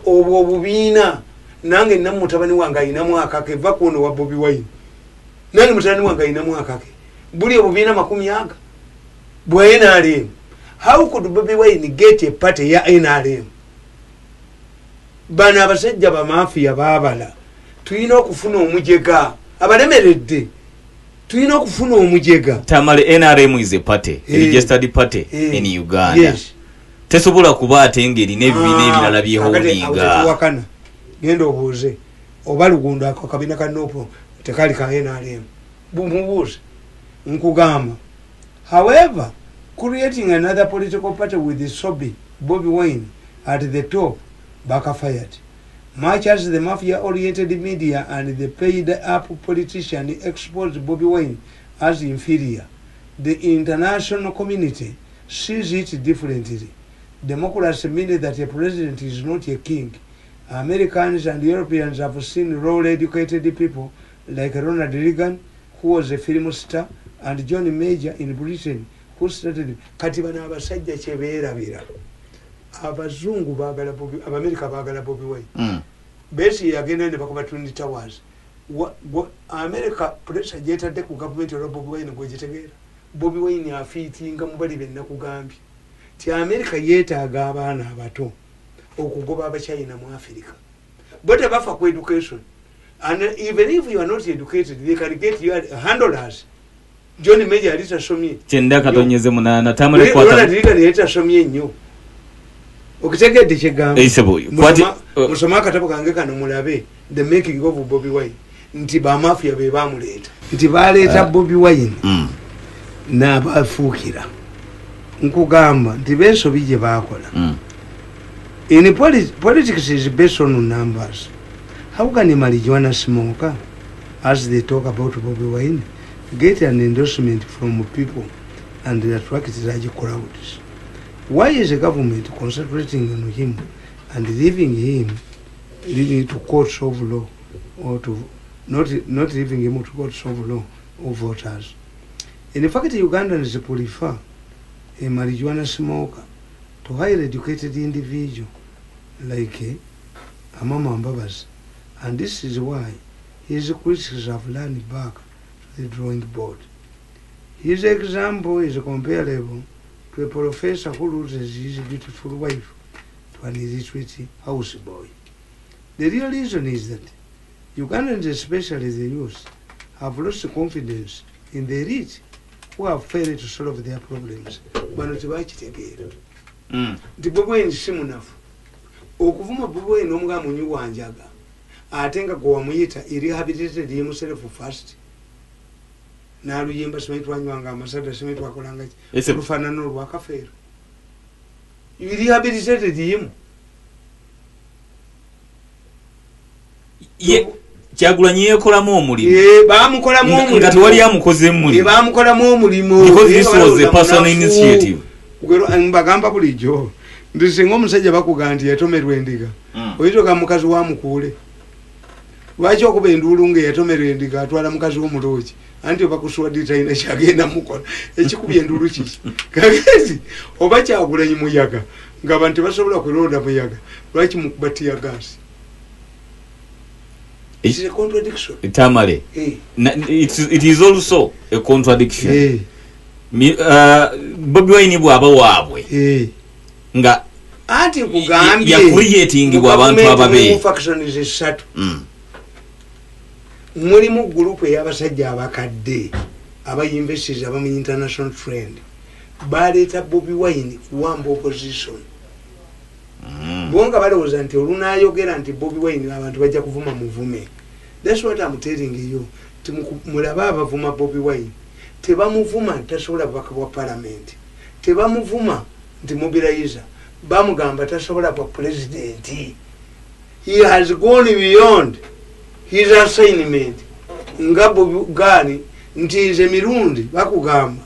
Obwo bubiina nange nnamu mutabani wange ayinamu akake va kuno wa Bobi Wine. Nange mutabani wange ayinamu akake. Buli obubiina 40 bwa NRM. How could Bobi Wine get a party ya NRM? Bana abasajja ba mafia babala. Tuyina okufuna omujega. Abalemeredde. Tuyina okufuna omujega. Tamale NRM is a party, a registered party in Uganda. Yes. Tesobola kuba atengeri n'ebibiina ebirala byehoolinga. Wakana. Genda obuuze. Oba Lugunda ako kabina ka NUP tekali ka NRM. Bumubuuze. Nkugamba. However, creating another political party with the Sobi, Bobi Wine, at the top, backfired. Much as the mafia-oriented media and the paid-up politician exposed Bobi Wine as inferior, the international community sees it differently. Democracy means that a president is not a king. Americans and Europeans have seen well-educated people like Ronald Reagan, who was a film star, and John Major in Britain, who started Katibana Abasajja Chebeerabira. Abazungu bagala Bobi, America bagala Bobi Wine. Besi agenda ne bakuba Twin Towers. America pressure jetadde ku government ya Bobi Wine gwejitegera. Bobi Wine afiitinga mubali benna kugambye. Ti America yeetaaga abaana abato okugoba abachina mu Africa. But abafa ku education. And even if you are not educated, they can get you handlers. John Major alita somye. Chenda katonyeze munana tamale kwata. Ronald Reagan alita somye nnyo. Okitegedde kyegamba. Eisebo. Kwati musoma katabo kange kano mulabe the making of Bobi Wine. Nti ba mafia be bamuleeta. Nti baleeta Bobi Wine. Na bafuukira. Nkugamba nti bensobi gye baakola. In politics is based on numbers. How can a marijuana smoker, as they talk about Bobi Wine, get an endorsement from people and attract large crowds? Why is the government concentrating on him and leaving him to courts of law, or to not leaving him to courts of law or voters? In fact, Ugandans prefer a marijuana smoker to highly educated individual like Amama Mbabazi. And this is why his critics have learned back to the drawing board. His example is comparable to a professor who loses his beautiful wife to an illiterate houseboy. The real reason is that Ugandans, especially the youth, have lost confidence in the elite who have failed to solve their problems. Bano tebakitegeera. Nti Bobi Wine si munafu. Okuvuma Bobi Wine n'omuga munyu wanjaga. Atenga gwe wamuyita rehabilitated himself first. N'aluyimba simanyi twanywanga amasada simanyi twakolanga ki. Olufaanana olwakafeero. You rehabilitated him. Kyagulanyi yeekolamu omulimu. Bamukolamu omulimu. Nga tewali amukozeemu mulimu. Bamukolamu omulimu. Because this was a personal initiative. Mbagamba bulijjo. Nti singa omusajja bakugaa nti yatomerwa endiga. Oyitoka mukazi wa mukuule. Lwaki okuba enduulu ng'eyatomerwa endiga atwala mukazi w'omulooki. Anti oba kuswadde talina kyagenda mukola. Ekikubye enduulu kiki. Kagezi oba Kyagulanyi muyaga. Ng'abantu tebasobola kulonda muyaga. Lwaki mukuba tiyagaasi. It's a contradiction. Tamale. It is also a contradiction. Bobi Wine bwaba waabwe nga anti kugambye ya creating abantu ababe factions esatu mulimu group ey'abasajja abakadde abayinvestors abamu international trend baleeta Bobi Wine kuwamba opposition bonga balowooza nti olunayogera nti Bobi Wine abantu bajja kuvuma muvume. That's what I'm telling you. Mulaba abavuma Bobi Wine tebamuvuma tasobola baka bwa parliament, tebamuvuma nti mobilizer, bamugamba tasobola bwa president. He has gone beyond his assignment. Ngabo gani nti nze mirundi bakugamba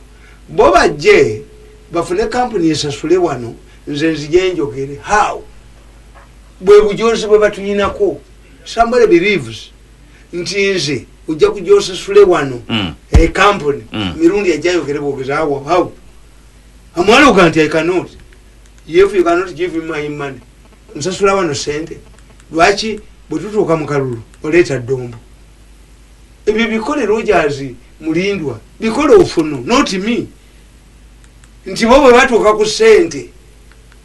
boba je bafune company esasule wano nze nzije njogere how bwe bujozi bwe batuyinako. Somebody believes nti nze ujja kujosa sule wano a company mirundi ajayogere bogeza how amwalo ganti I cannot, if you cannot give him my money nsasula wano sente lwachi bututuka mu kalulu oleta dombo. Ebyo bikole Rogers mulindwa bikole ofuno not me nti bobo batuka ku sente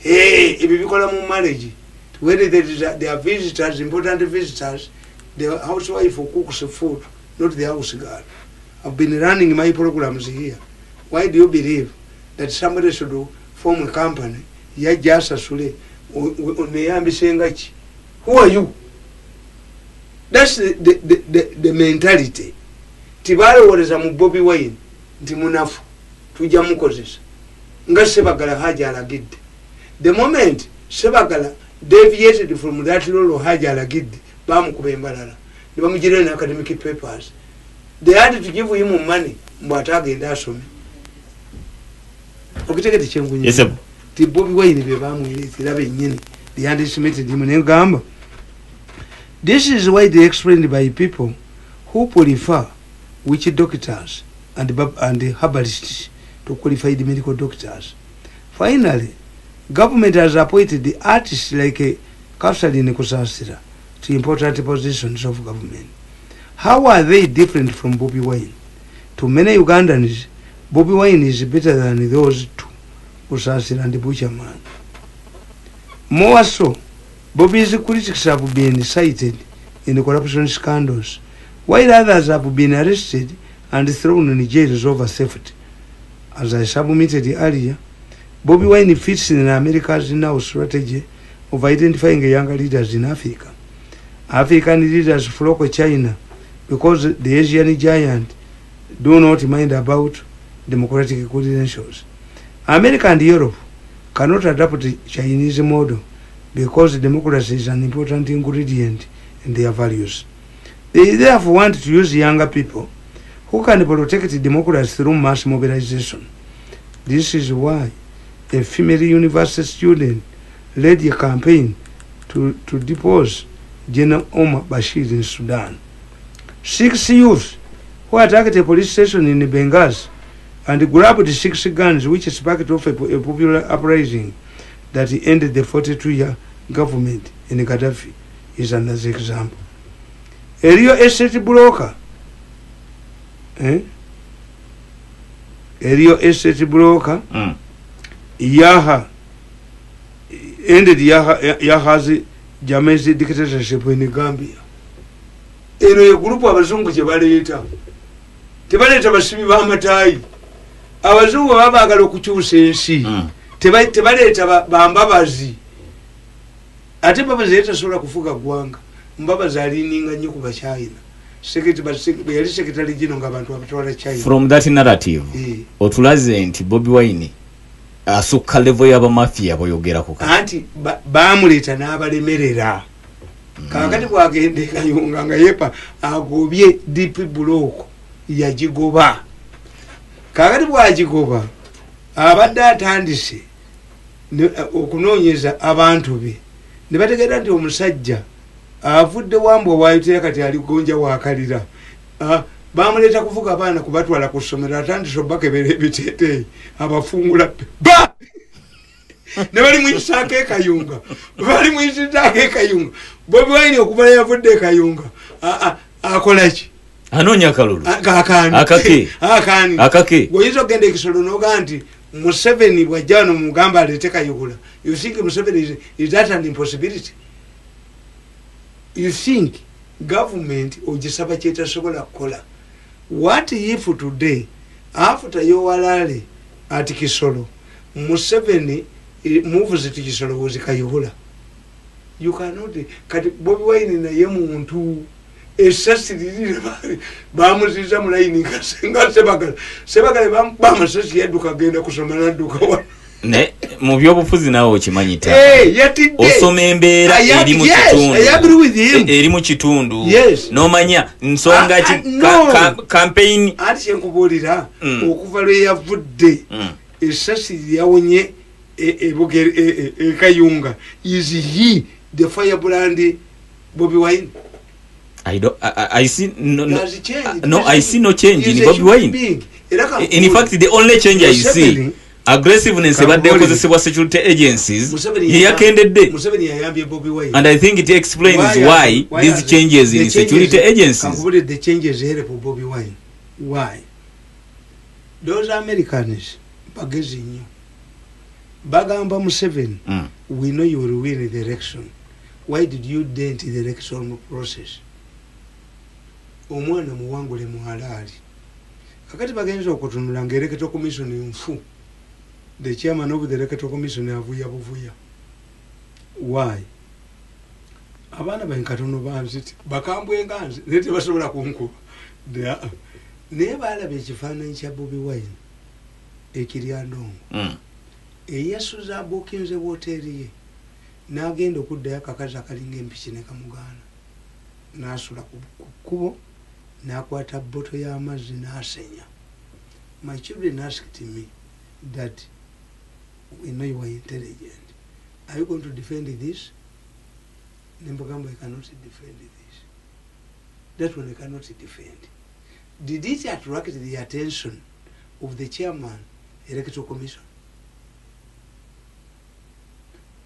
ebyo bikola mu marriage whether there are visitors, important visitors, the housewife who cooks food, not the house girl. I've been running my programs here. Why do you believe that somebody should form a company? Ya jasa sule oneyambi sengachi. Who are you? That's the mentality. Tibale woleza mu Bobi Wine nti munafu tujja mukozesa nga Sebagala haja alagidde. The moment Sebagala deviated from that role haja alagidde bamukuba embalala ne bamugirira na academic papers. They had to give him money mbwata agenda asome. Okitegete kyengunye. Yes sir. Ti Bobi Wine be bamuyitira bennyini they underestimated him ne gamba. This is widely explained by people who prefer witch doctors and herbalists to qualified medical doctors. Finally, government has appointed the artists like Kapsalin Kusasira to important positions of government. How are they different from Bobi Wine? To many Ugandans, Bobi Wine is better than those two, Kusasira and Butcherman. More so, Bobi's critics have been cited in the corruption scandals, while others have been arrested and thrown in jails over theft. As I submitted earlier, Bobi Wine fits in America's now strategy of identifying younger leaders in Africa. African leaders flock to China because the Asian giant do not mind about democratic credentials. America and Europe cannot adopt the Chinese model because democracy is an important ingredient in their values. They therefore want to use younger people who can protect democracy through mass mobilization. This is why a female university student led a campaign to depose General Omar Bashir in Sudan. 6 youths who attacked a police station in Benghazi and grabbed 6 guns, which sparked off a popular uprising that ended the 42-year government in Gaddafi, is another example. Eriyo estate broker, Eriyo estate broker, Yaha ended Yaha's Jamaican dictatorship in Gambia. Ero group abazungu je baleeta. Tebaleeta basibi b'amatayi. Abazungu babaagala okukyusa ensi. Tebaleeta bambabazi. Ate babazi etasobola kufuga gwanga. Mbabazi alininga nnyo ku Bachina. Yali secretary general ng'abantu abatwala China. From that narrative, otulaze nti Bobi Wine asukka level y'aba mafia boyogerako. Anti baamuleeta n'abalemerera. Kakati bwagende Kayunga nga yepa agobye deep block yagigoba. Kakati bwagigoba abadde atandise okunoonyeza abantu be ne bategeera nti omusajja avudde wambwa waayitira kati ali gonja waakalira. Baamuleeta kuvuga abaana kubatwala ku ssomero atandise obbakebera ebiteeteeyi abafungula ba ne bali muyitaako ekayunga bali muyitaako ekayunga. Bobi Wine okubala yavudde ekayunga akola ki? anonya kalulu akake goyizo gende kisolo noga nti Museveni bwajano mugamba aleteka yugula. You think Museveni is that an impossibility? You think government ojisaba cheta sokola kola? What if today after Yowalale at Kisolo Museveni moves to Kisolo was kayugula? You cannot Bobi Wine na yemu muntu esasiri bamuziza mulaini kasenga sebagala bamusasi yaduka genda kusomana duka ne mu byobufuzi nawo okimanyita osoma embeera eri mu kitundu nomanya nsonga ki campaign ati kyenkubulira okuva lwe yavudde esasiri yawonye ekayunga is he the firebrand Bobi Wine? I see I see no change in Bobi Wine. In fact, the only change I see aggressiveness about the opposition security agencies. And I think it explains why these changes in security agencies. The changes here for Bobi Wine. Why? Those Americans bagazing you. Bagamba Museveni, we know you will win the election. Why did you dent the election process? Omwana muwangule muhalali kakati bagenza okutunula ngereketo commission mfu the chairman of the electoral commission avuya buvuya. Why? Abana bankatono banziti bakambwe nganzi nete basobola kunkuba naye balabe ekifaananyi kya Bobi Wine ekiryandongo eyasuza abukinze woteri ye n'agenda okuddayo akakazi akalinga empiki ne kamugaana n'asula ku kkubo n'akwata botto y'amazzi n'asenya. My children asked me that we know you are intelligent. Are you going to defend this? Nembogamba, I cannot defend this. That one I cannot defend. Did it attract the attention of the chairman electoral commission?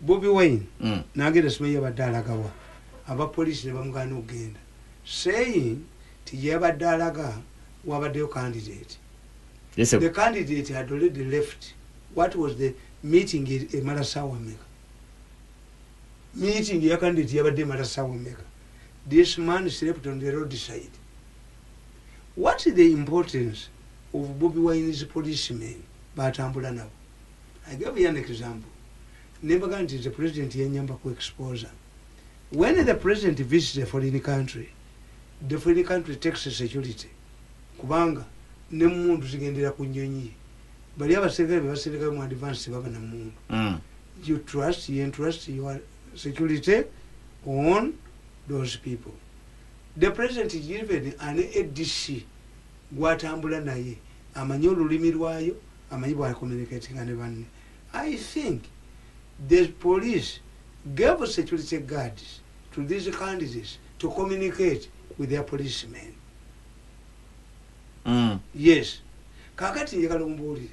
Bobi Wine nagenda simanyi abadde aba police ne bamugana okugenda saying tiyabadde alaga wabaddeyo candidate. Yes, the candidate had already left. What was the meeting in Marasawa Mega? Meeting ya candidate yabadde Marasawa Mega. This man slept on the roadside. What is the importance of Bobi Wine's policemen? Batambula nabo. I give you an example. Nembaganti is the president yenyamba ku exposure. When the president visits a foreign country, the foreign country takes security. Kubanga ne mundu zigendera ku nnyonyi. Bali abaserikale baserikale mu advance baba na mundu. You entrust your security on those people. The president is given an ADC gwatambula naye amanyi olulimi lwayo amanyi bwa communicating ne banne. I think the police gave security guards to these candidates to communicate with their policemen. Yes. Kakati njagala ombulire.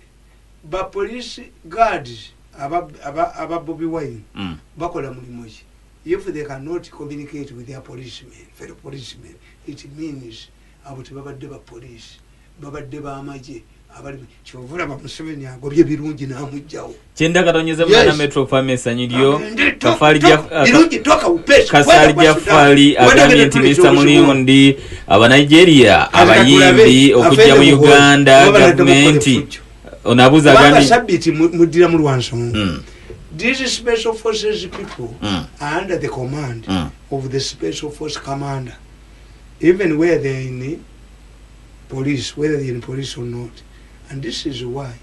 Ba police guards aba Bobi Wine bakola mulimu ki. If they cannot communicate with their policemen, fellow policemen, it means abo tebabadde ba police, babadde ba amaje. Chovula ba Museveni agobye birungi namujjawo. Kyenda katonyeza mwana Metro Pharmacy nyiryo kafali birungi toka upesi kasali jafali agambye nti Mr. Muliondi aba Nigeria abayimbi okujja mu Uganda government onabuza gani sabiti mudira mu Rwanso. These special forces people are under the command of the special force commander, even where they're in police, whether they're in police or not. And this is why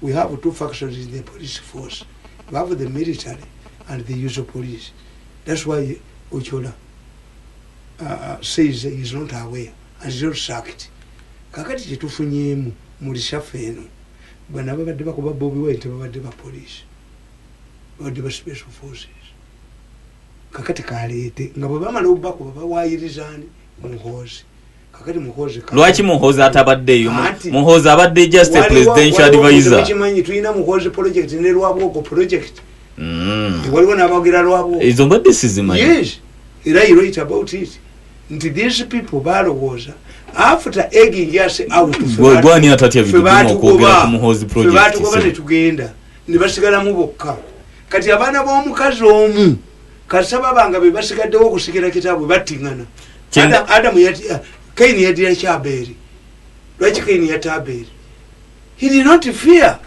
we have two factions in the police force. We have the military and the usual police. That's why Ochola says he's not aware and he's not sacked. Kakati chitufunyemu mulishafeno. Bwana babadde bakuba Bobi Wine tebabadde ba police. Babadde ba special forces. Kakati kaleete nga bwe bamala obakuba bawayirizani Muhoozi. Kakati Muhoozi lwaki Muhoozi atabaddeyo? Muhoozi abadde just a presidential advisor. Tukimanyi tulina Muhoozi project ne Lwabwoko project. Waliwo n'abagira Lwabwoko. Izo mbadde sizimanyi. Yes. Era you write about it. Nti these people balowooza after egging us out gwani atatya bidumo kwogera ku muhozi project febatu ko bane tugenda ne basigala mu bokka kati abana b'omukazi omu kasaba banga be basigaddewo okusikira kitabu battingana Adam yati Kaini yadira Chaberi lwaki Kaini yataberi he did not fear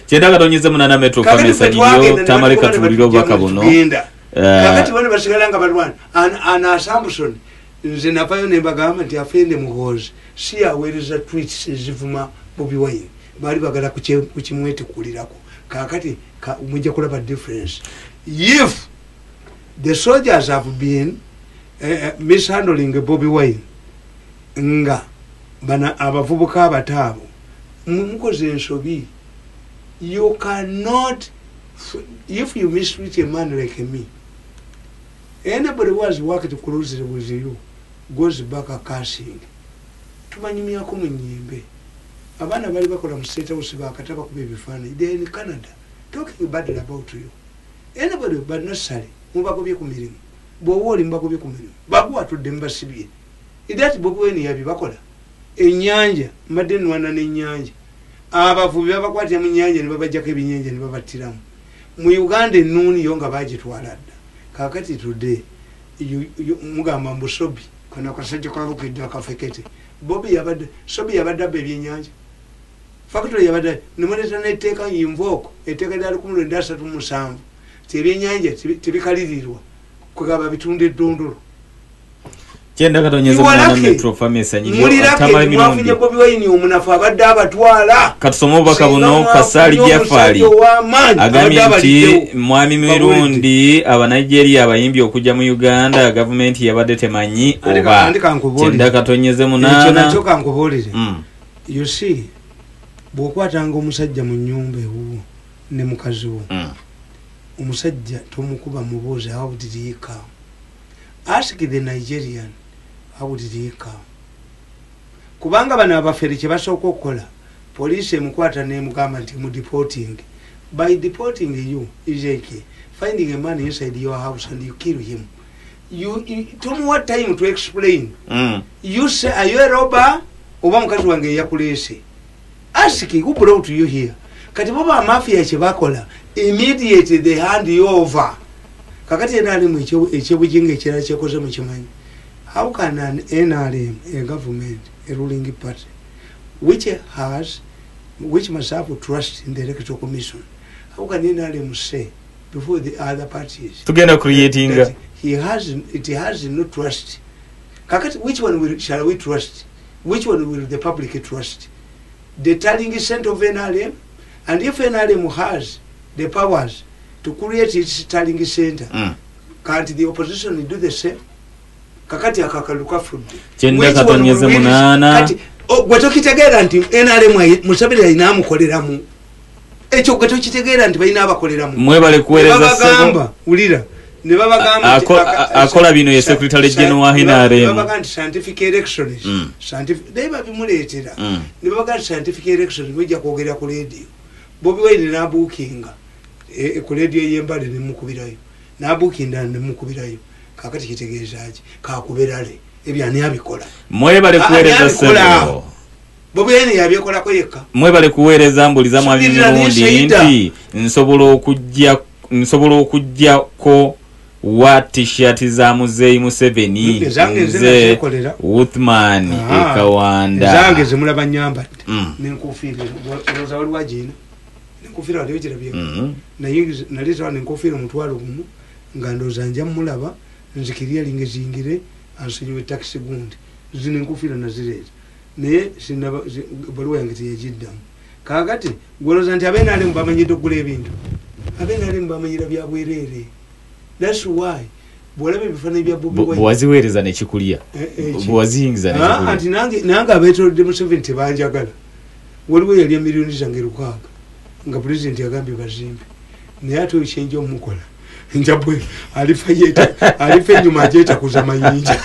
Chenda katonyeze munana metro famesa niliyo tamale katuliro baka bono kakati bane basigala nga balwana ana Samson nze napayo ne bagamba nti afende muhozi si awereza tweets zivuma Bobi Wine bali bagala kuchimwete kulirako kakati mujja kulaba difference if the soldiers have been mishandling Bobi Wine nga bana abavubuka abatabo mukoze ensobi you cannot if you mistreat a man like me anybody who has worked closely with you goes back a cursing tumanyimyako mu nyimbe abana bali bakola mu state house bakataba kuba ebifana they in Canada talking badly about you anybody but not sorry mubagobye ku mirimu bwowoli mbagobye ku mirimu bagwa tudde mbasibye idati bobweni yabi bakola enyanja madeni wana n'enyanja abavubi abakwatya mu nyanja ne babajjako ebinyenje ne babattiramu mu Uganda ennuni yo nga bagitwala dda kakati today mugamba mbusobi kana kasajja kwabukidde akafekete Bobi yabadde sobi yabadde ebyennyanja factory yabadde nimuleta n'etteeka yinvooko etteeka lya 1937 ebyennyanja tebikalirirwa kugaba bitunde eddondolo Chenda katonyeze munana metro famesa niliyo tamale mirundi Bobi Wine omunafu abadde abatwala katusomo baka bono kasali Jafari agamye nti mwami mirundi aba Nigeria abayimbi okujja mu Uganda government yabadde temanyi oba chenda katonyeze munana nachoka nkubolire you see bwokwatanga omusajja mu nyumba ewo ne mukazi wo omusajja tomukuba mubuuze how did he come ask the Nigerian how did he come kubanga bana abafere kye basooka okukola police emukwata n'emugamba nti mu deporting by deporting you is like finding a man inside your house and you kill him you told me what time to explain you say are you a robber oba mukazi wange yakulese ask who brought you here kati baba mafia kye bakola immediately they hand you over kakati NRM ekyobujinga ekirala kyekoze mu kimanyi how can an NRM a government a ruling party which must have trust in the electoral commission how can NRM say before the other parties tugenda creating it has no trust kakati which one shall we trust which one will the public trust the tallying center of NRM and if NRM has the powers to create its tallying center can't the opposition do the same kakati akakaluka food chenda katonyeze munana kati gwato kitegeera nti NRM musabira inamukoleramu ekyo gwato kitegeera nti bayina abakoleramu mwebale kuwereza sebo ulira ne babagamba akola bino ye secretary general wa NRM babagamba scientific elections scientific deba bimuletera ne babagamba scientific elections bajja kwogera ku radio Bobi Wine na bookinga ku radio yembale ne mukubirayo na bookinga ne mukubirayo kakati kitegeezaje kakuberale ebyani abikola mwebale kuwereza sebo Bobi Wine yabikola ko yekka mwebale kuwereza mbuliza mwami mirundi nti nsobola okujja ko wa t-shirt za Muzeyi Museveni nze Uthman ekawanda zange zemulaba nyamba nenkufira roza wali wajina nenkufira wali wajira bye naleta nenkufira mutwalo gumu ngandoza nja mulaba nzikiria lingezingire ansenyiwe taxi gundi zine nkufira nazireza ne sinaba baluwa yange teyajiddamu kakati goloza nti abena ali mbamanyidde okugula ebintu abena ali mbamanyira bya bwerere that's why bwolabe bifana bya Bobi Wine bwaziwereza nekikulya bwazingiza nekikulya anti nange abetolodde mu 70 banjagala waliwo yali miliyoni zange lukaaga nga president yagambye bazimbe naye ate ekyenja omukola njabwe alifa enyuma ajeta kuza mayinja